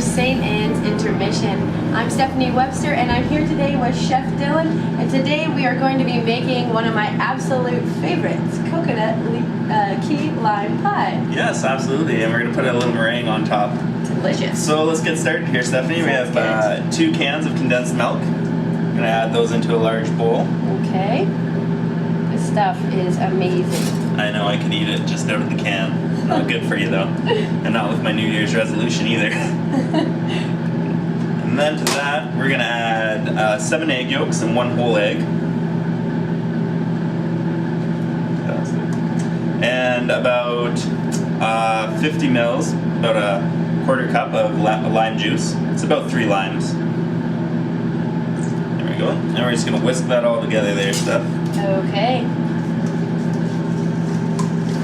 St. Anne's Intermission. I'm Stephanie Webster and I'm here today with Chef Dylan, and today we are going to be making one of my absolute favorites, coconut key lime pie. Yes, absolutely, and we're going to put a little meringue on top. Delicious. So let's get started here, Stephanie. We have 2 cans of condensed milk. I'm going to add those into a large bowl. Okay. This stuff is amazing. I know, I could eat it just out of the can. Not good for you though, and not with my New Year's resolution either. And then to that, we're gonna add 7 egg yolks and 1 whole egg, and about 50 mils, about a quarter cup of lime juice. It's about 3 limes. There we go. And we're just gonna whisk that all together there, Steph. Okay.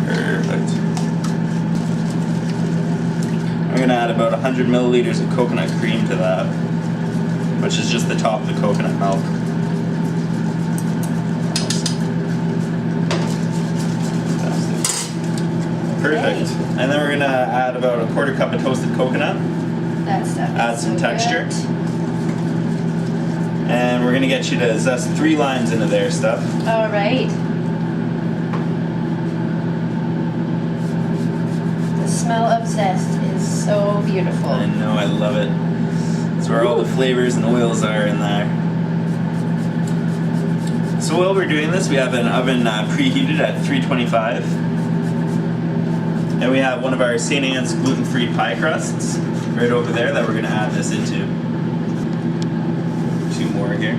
Perfect. I'm going to add about 100 milliliters of coconut cream to that, which is just the top of the coconut milk. Perfect. And then we're going to add about a quarter cup of toasted coconut. That stuff is add some so texture. good. And we're going to get you to zest 3 limes into there, Steph. All right. The smell of zest is so beautiful. I know, I love it. It's where all the flavors and oils are in there. So while we're doing this, we have an oven preheated at 325. And we have one of our St. Anne's gluten-free pie crusts right over there that we're going to add this into. 2 more here.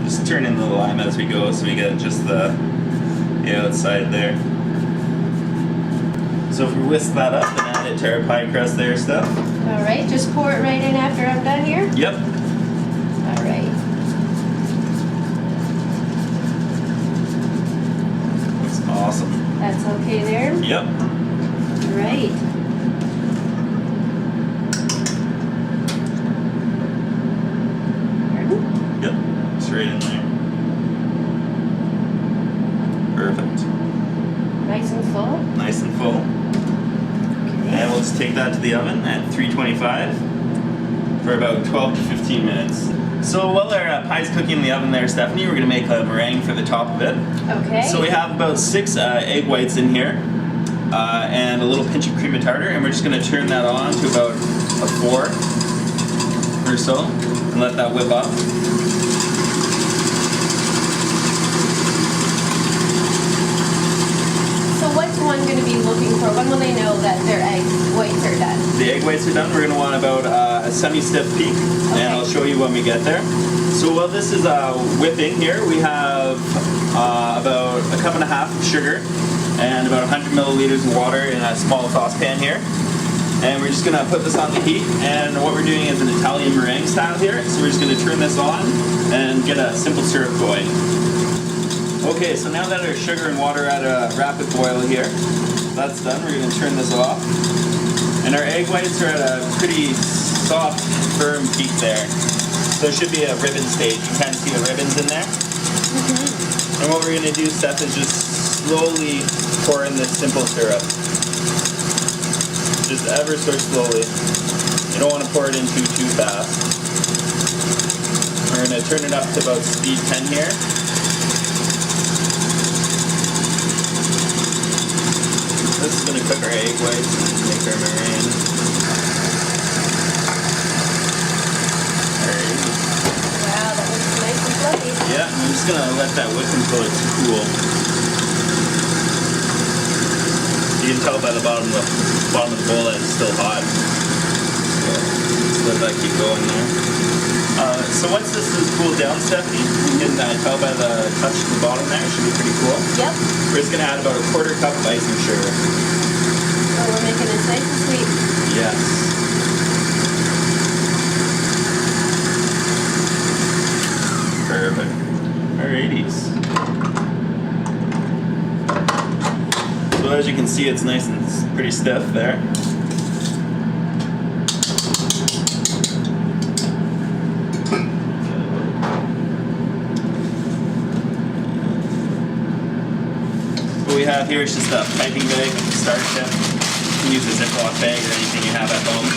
Just turn in the lime as we go so we get just the outside there. So if we whisk that up and add it to our pie crust there, Steph. All right, just pour it right in after I'm done here? Yep. All right. That's awesome. That's okay there? Yep. Right. Pardon? Yep. Straight in there. Perfect. Nice and full? Nice and full. And we'll just take that to the oven at 325 for about 12 to 15 minutes. So while our pie's cooking in the oven there, Stephanie, we're going to make a meringue for the top of it. Okay. So we have about 6 egg whites in here and a little pinch of cream of tartar, and we're just going to turn that on to about a 4 or so and let that whip up. What's one going to be looking for? When will they know that their egg whites are done? The egg whites are done. We're going to want about a semi-stiff peak, and I'll show you when we get there. So while this is whipping here, we have about a cup and a half of sugar and about 100 milliliters of water in a small saucepan here. And we're just going to put this on the heat, and what we're doing is an Italian meringue style here. So we're just going to turn this on and get a simple syrup going. Okay, so now that our sugar and water are at a rapid boil here, that's done. We're going to turn this off. And our egg whites are at a pretty soft, firm peak there. So it should be a ribbon stage. You can see the ribbons in there. Mm-hmm. And what we're going to do, Steph, is just slowly pour in this simple syrup. Just ever so slowly. You don't want to pour it in too fast. We're going to turn it up to about speed 10 here. This is going to cook our egg whites and make our meringue. Alright. Wow, that looks nice and fluffy. Yeah, I'm just going to let that whip until it's cool. You can tell by the bottom of the bowl that it's still hot. So just let that keep going there. So once this is cooled down, Stephanie, you can tell by the touch at the bottom there, it should be pretty cool. Yep. We're just going to add about a quarter cup of icing sugar. So we're making this nice and sweet. Yes. Perfect. Alrighties. So as you can see, it's nice and pretty stiff there. What we have here is just a piping bag with a starch tip. You can use a Ziploc bag or anything you have at home.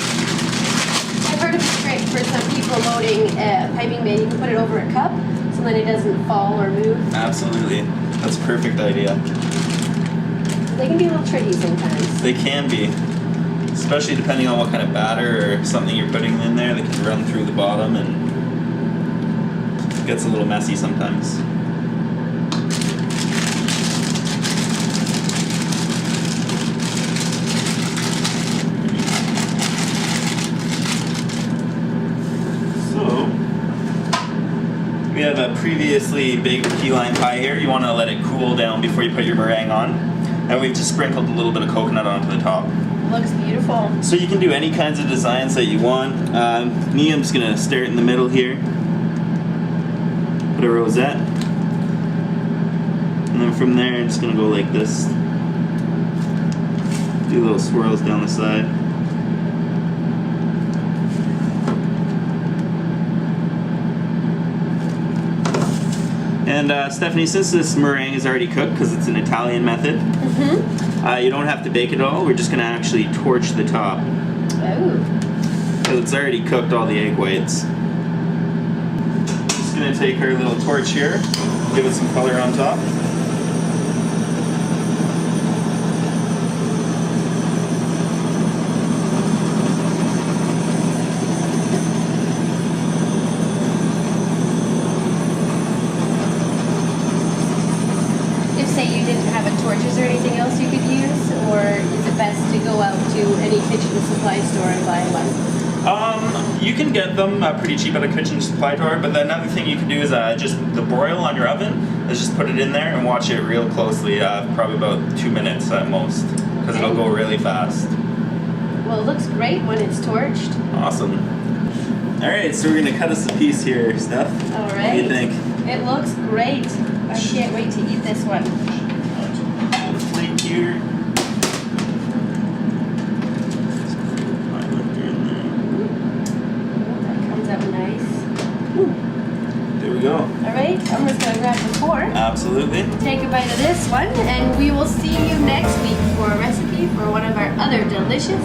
sort of a trick for some people loading piping bait. You can put it over a cup so then it doesn't fall or move. Absolutely. That's a perfect idea. They can be a little tricky sometimes. They can be. Especially depending on what kind of batter or something you're putting in there. They can run through the bottom and it gets a little messy sometimes. We have a previously baked key lime pie here. You want to let it cool down before you put your meringue on. And we've just sprinkled a little bit of coconut onto the top. Looks beautiful. So you can do any kinds of designs that you want. Me, I'm just going to start in the middle here. Put a rosette. And then from there, I'm just going to go like this. Do little swirls down the side. And Stephanie, since this meringue is already cooked, because it's an Italian method, you don't have to bake it all. We're just going to actually torch the top. Oh. Because it's already cooked all the egg whites. Just going to take our little torch here, give it some color on top. Say you didn't have a torch, is there anything else you could use, or is it best to go out to any kitchen supply store and buy one? You can get them pretty cheap at a kitchen supply store, but another thing you can do is just the broil on your oven is just put it in there and watch it real closely, probably about 2 minutes at most, because it'll go really fast. Well, it looks great when it's torched. Awesome. Alright, so we're going to cut us a piece here, Steph. Alright. What do you think? It looks great. I can't wait to eat this one. Little plate here. That comes out nice. There we go. Alright, I'm just going to grab the fork. Absolutely. Take a bite of this one, and we will see you next week for a recipe for one of our other delicious